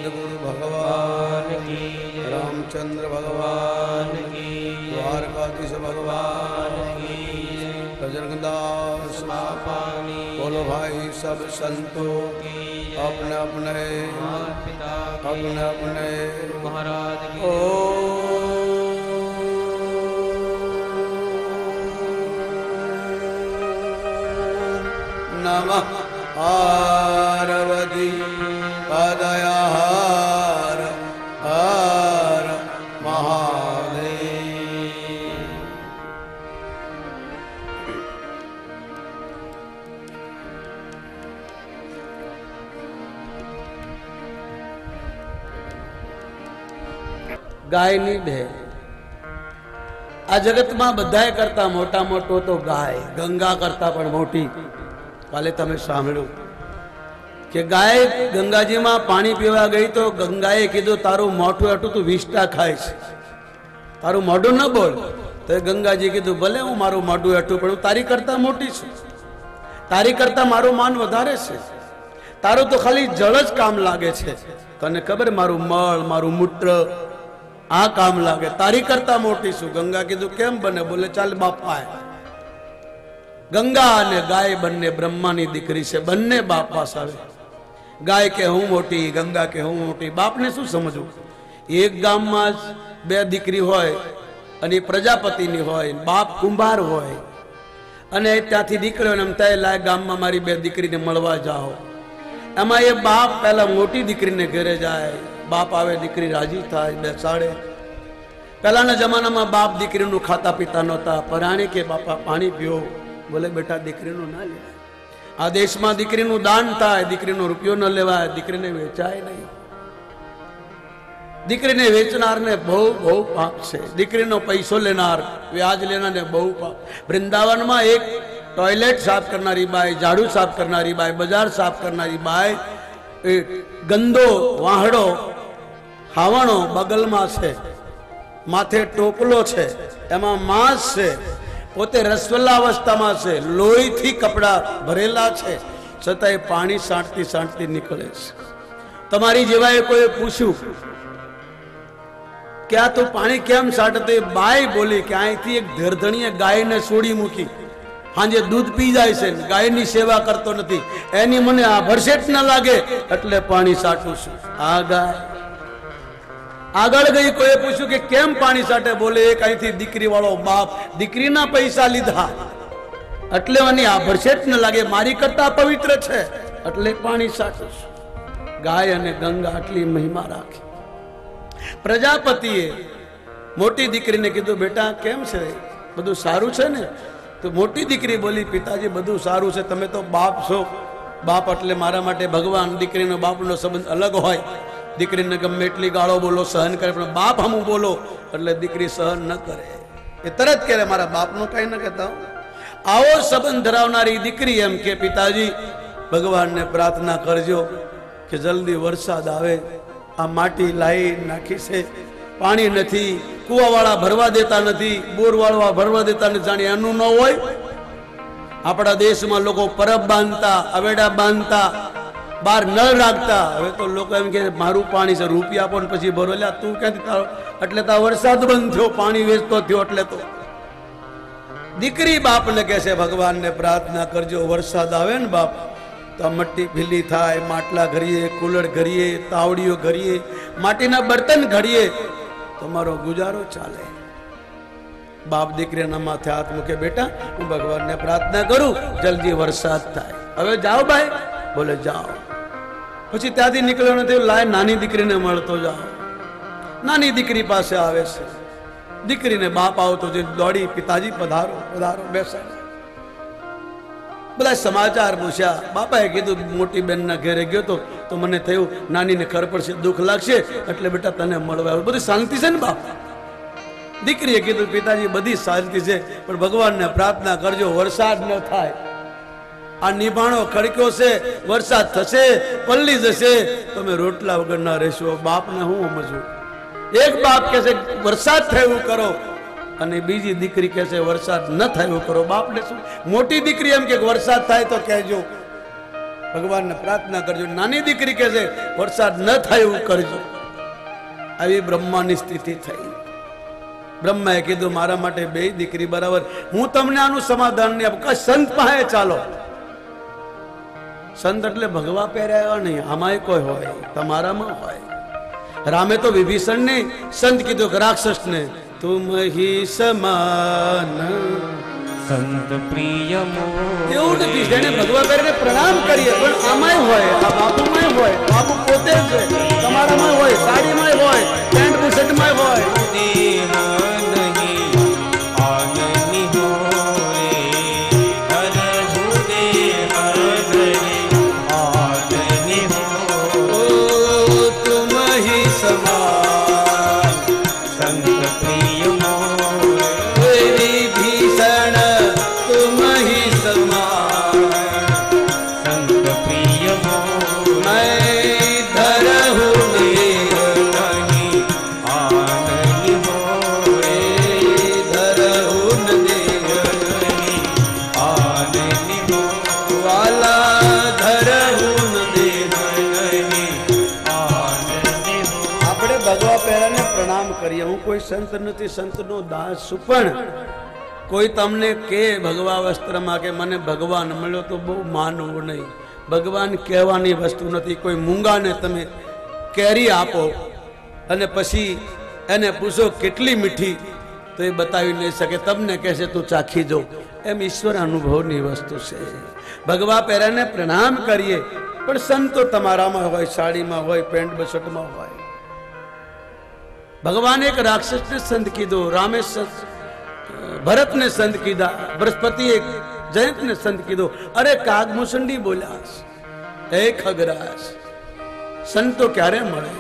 सद्गुरु भगवान की, रामचंद्र भगवान की, द्वारकाधीश भगवान की, बजरंगदास पानी। बोलो भाई सब संतों की, अपने अपने अपने अपने महाराज की। ओ नमः पार्वती पदया हर हर महादेव। ગાયની ભેળ આ જગતમાં બધાય કરતા મોટા મોટો તો ગાય, ગંગા કરતા પણ મોટી. કાલે તમે સાંભળ્યું કે ગાય ગંગાજીમાં પાણી પીવા ગઈ તો ગંગાએ કીધું તારું મોઢું એટલું તું વિષ્ટા ખાય છે, તારું મોઢું ન બોલ. તો ગંગાજી કીધું ભલે હું મારું મોઢું એટલું પણ હું તારી કરતા મોટી છું, તારી કરતા મારું માન વધારે છે, તારું તો ખાલી જળ જ કામ લાગે છે. તને ખબર મારું મળ મારું મૂત્ર આ કામ લાગે, તારી કરતા મોટી છું. ગંગા કીધું કેમ બને? બોલે ચાલ બાપા. ગંગા અને ગાય બંને બ્રહ્માની દીકરી છે, બંને બાપ પાસે આવે. ગાય કે હું મોટી, ગંગા કે હું મોટી. બાપને શું સમજવું? એક ગામમાં જ બે દીકરી હોય અને પ્રજાપતિની હોય, બાપ કુંભાર હોય અને ત્યાંથી દીકરીઓ એમ થાય લાય ગામમાં મારી બે દીકરીને મળવા જાઓ. એમાં એ બાપ પહેલા મોટી દીકરીને ઘરે જાય, બાપ આવે, દીકરી રાજી થાય, બેસાડે. પહેલાના જમાનામાં બાપ દીકરીનું ખાતા પીતા નહોતા. પરાણે કે બાપા પાણી પીઓ. બોલે બેટા દીકરીનું ના લેવાય, આ દેશમાં દીકરીનું દાન થાય, દીકરીનો રૂપિયો ન લેવાય, દીકરીને વેચાય નહીં. દીકરીને વેચનારને બહુ બહુ પાપ છે, દીકરીનો પૈસો લેનાર વ્યાજ લેનારને બહુ પાપ. વૃંદાવનમાં એક ટોયલેટ સાફ કરનારી બાઈ, ઝાડુ સાફ કરનારી બાઈ, બજાર સાફ કરનારી બાઈ, ગંદો વાહડો હાવણો બગલમાં છે, માથે ટોપલો છે, એમાં માંસ છે, પોતે રસવલ્લા અવસ્થામાં છે, લોહીથી કપડા ભરેલા છે, છતાંય પાણી સાંટતી સાંટતી નીકળે છે. તમારી જેવાએ કોઈ પૂછ્યું કે આ તું પાણી કેમ સાંટતી? બાઈ બોલી કે અહીંથી એક ધરધણીએ ગાયને છોડી મૂકી, સાંજે દૂધ પી જાય છે, ગાયની સેવા કરતો નથી, એની મને આ ભરસેટ ન લાગે એટલે પાણી સાટું છું. આ ગાય આગળ ગઈ. કોઈ પૂછ્યું કે કેમ પાણી સાટે? બોલે એક અહીંથી દીકરી વાળો બાપ દીકરીના પૈસા લીધા એટલે મને આ ભરસેટ ન લાગે, મારી કરતા પવિત્ર છે એટલે પાણી સાટું છું. ગાય અને ગંગા આટલી મહિમા રાખી. પ્રજાપતિએ મોટી દીકરીને કીધું બેટા કેમ છે, બધું સારું છે ને? તો મોટી દીકરી બોલી પિતાજી બધું સારું છે, તમે તો બાપ છો, બાપ એટલે મારા માટે ભગવાન. દીકરીનો બાપનો સંબંધ અલગ હોય, દીકરીને ગમે એટલી ગાળો બોલો સહન કરે, પણ બાપ હમું બોલો એટલે દીકરી સહન ન કરે, એ તરત કહે મારા બાપનું કઈ ન કહેતા. આવો સંબંધ ધરાવનારી દીકરી એમ કે પિતાજી ભગવાનને પ્રાર્થના કરજો કે જલ્દી વરસાદ આવે. આ માટી લાઈ નાખી છે, પાણી નથી, કુવાવાળા ભરવા દેતા નથી, બોરવાળવા ભરવા દેતા નથી, જાણે એનું ન હોય. આપણા દેશમાં લોકો પરબ બાંધતા, અવેડા બાંધતા, બહાર નળ રાખતા. હવે તો લોકો એમ કે મારું પાણી છે, રૂપિયા આપો ને પછી ભરો. લ્યા તું ક્યાંથી તારો? એટલે તો વરસાદ બંધ થયો, પાણી વેચતો થયો. એટલે તો દીકરી બાપને કહે છે ભગવાનને પ્રાર્થના કરજો વરસાદ આવે ને બાપ તો મટ્ટી ભીલી થાય, માટલા ઘડીએ, કુલર ઘડીએ, તાવડીઓ ઘડીએ, માટીના બર્તન ઘડીએ, તમારો ગુજારો ચાલે. બાપ દીકરીના માથે હાથ મૂકે, બેટા હું ભગવાનને પ્રાર્થના કરું જલ્દી વરસાદ થાય. હવે જાઓ ભાઈ. બોલે જાઓ. પછી ત્યાંથી નીકળ્યો નથી, લાય નાની દીકરીને મળતો જાઓ. નાની દીકરી પાસે આવે છે, દીકરીને બાપ આવતો જે દોડી પિતાજી પધારો પધારો બેસાડે. બધા સમાચાર પૂછ્યા. બાપાએ કીધું મોટી બેનના ઘરે ગયો તો મને થયું નાનીને ખબર પડશે, દુઃખ લાગશે એટલે બેટા તને મળવા આવ્યો. બધી શાંતિ છે ને બાપ? દીકરીએ કીધું પિતાજી બધી શાંતિ છે પણ ભગવાનને પ્રાર્થના કરજો વરસાદ ન થાય. આ નિભાણો ખડક્યો છે, વરસાદ થશે, પલ્લી જશે, તમે રોટલા વગરના રહેશો. બાપને હું સમજવું? એક બાપ કહે છે વરસાદ થાય એવું કરો અને બીજી દીકરી કહે છે વરસાદ ન થાય એવું કરો. બાપને શું? મોટી દીકરી એમ કે વરસાદ થાય તો કહેજો, ભગવાનને પ્રાર્થના કરજો. નાની દીકરી કહે છે વરસાદ ન થાય એવું કરજો. આવી બ્રહ્માની સ્થિતિ થઈ. બ્રહ્માએ કીધું મારા માટે બે દીકરી બરાબર, હું તમને આનું સમાધાન નહીં આપું. સંત પાસે ચાલો. સંત એટલે ભગવા પહેર્યા નહીં, આમાંય કોઈ હોય, તમારામાં હોય. રામે તો વિભીષણ ને સંત કીધું કે રાક્ષસ ને તુમ હી સમાન સંત પ્રિય એવું નથી. જેને ભગવા પહેરીને પ્રણામ કરીએ પણ આમાંય હોય, આ બાપુમાંય હોય, બાપુ પોતે જ છે, તમારામાં હોય, સાડીમાં હોય, પેન્ટ બુશર્ટમાં હોય. હું કોઈ સંત નથી, સંતનો દાસ છું, પણ કોઈ તમને કે ભગવા વસ્ત્રમાં કે મને ભગવાન મળ્યો તો બહુ માનવું નહીં. ભગવાન કહેવાની વસ્તુ નથી. કોઈ મૂંગાને તમે કેરી આપો અને પછી એને પૂછો કેટલી મીઠી, તો એ બતાવી નહીં શકે. તમને કહેશે તું ચાખી જો. એમ ઈશ્વર અનુભવની વસ્તુ છે. ભગવા પહેરાને પ્રણામ કરીએ, પણ સંતો તમારામાં હોય, સાડીમાં હોય, પેન્ટ બશર્ટમાં હોય. ભગવાને એક રાક્ષસને સંત કીધો, રામે ભરતને સંત કીધા, બૃહસ્પતિએ જયંતને સંત કીધો. અરે કાગમુસંડી બોલ્યા, હે ખગરાજ, સંતો ક્યારે મળે?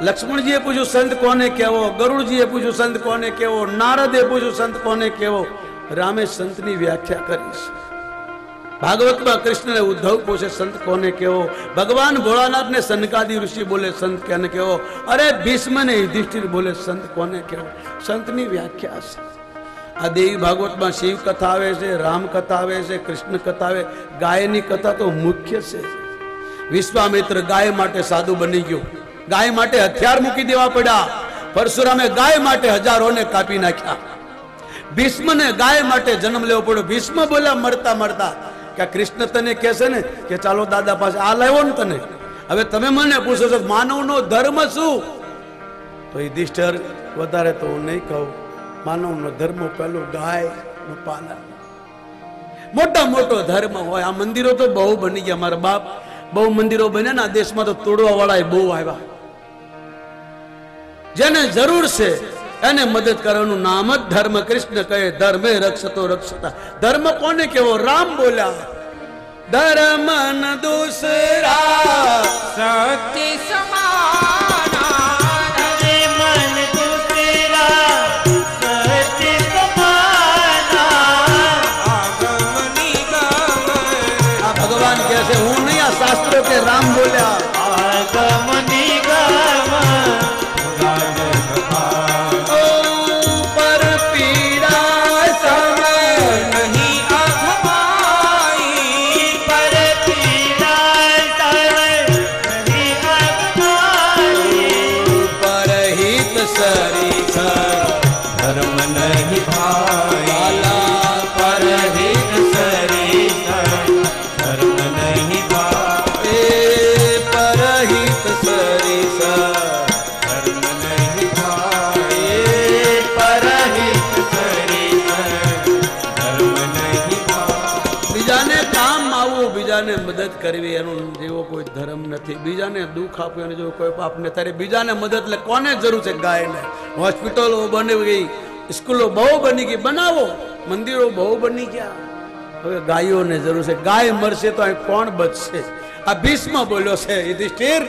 લક્ષ્મણજીએ પૂછ્યું સંત કોને કહેવો, ગરુડજીએ પૂછ્યું સંત કોને કહેવો, નારદે પૂછ્યું સંત કોને કહેવો. રામે સંતની વ્યાખ્યા કરી છે. ભાગવતમાં કૃષ્ણને ઉદ્ધવ પૂછે સંત કોને કહેવો. ભગવાન ભોળાનાથને સનકાદી ઋષિ બોલે સંત કોને કહેવો. અરે ભીષ્મને યુધિષ્ઠિર બોલે સંત કોને કહેવો. સંતની વ્યાખ્યા છે. આ દેવી ભાગવતમાં શિવ કથા આવે છે, રામ કથા આવે છે, કૃષ્ણ કથા આવે. ગાયની કથા તો મુખ્ય છે. વિશ્વામિત્ર ગાય માટે સાધુ બની ગયો, ગાય માટે હથિયાર મૂકી દેવા પડ્યા. પરશુરામે ગાય માટે હજારોને કાપી નાખ્યા. ભીષ્મને ગાય માટે જન્મ લેવો પડ્યો. ભીષ્મ બોલ્યા મળતા મળતા કે કૃષ્ણ તને કહેશે ને કે ચાલો દાદા પાસે આ લાવ્યો ને તને, હવે તમે મને પૂછો છો માનવનો ધર્મ શું? તો યુધિષ્ઠિર વધારે તો હું નહીં કહું. માનવનો ધર્મ પેલું ગાયનું પાલન. મોટા મોટો ધર્મ હોય. આ મંદિરો તો બહુ બની ગયા. મારા બાપ બહુ મંદિરો બન્યા ને આ દેશમાં તો તોડવા વાળા બહુ આવ્યા. જેને જરૂર છે એને મદદ કરવાનું નામ જ ધર્મ. કૃષ્ણ કહે ધર્મે રક્ષતો રક્ષતા. ધર્મ કોને કેવો? રામ બોલ્યા ધર્મ ન દૂસરા સત્ય સમાના, મન દૂસરા સત્ય સમાના, આગમ નિગમ. આ ભગવાન કહે છે હું નહીં, આ શાસ્ત્રો કે રામ બોલ્યા આગમ નિગમ. મદદ કરવી એનો જેવો કોઈ ધર્મ નથી. બીજાને દુઃખ આપ્યું અને જો કોઈ પાપને તારે બીજાને મદદ એટલે કોને જરૂર છે? ગાયને. હોસ્પિટલો બની ગઈ, સ્કૂલો બહુ બની ગઈ, બનાવો. મંદિરો બહુ બની ગયા. હવે ગાયોને જરૂર છે. ગાય મરશે તો અહીં કોણ બચશે? આ ભીષ્મ બોલ્યો છે યુધિષ્ઠિર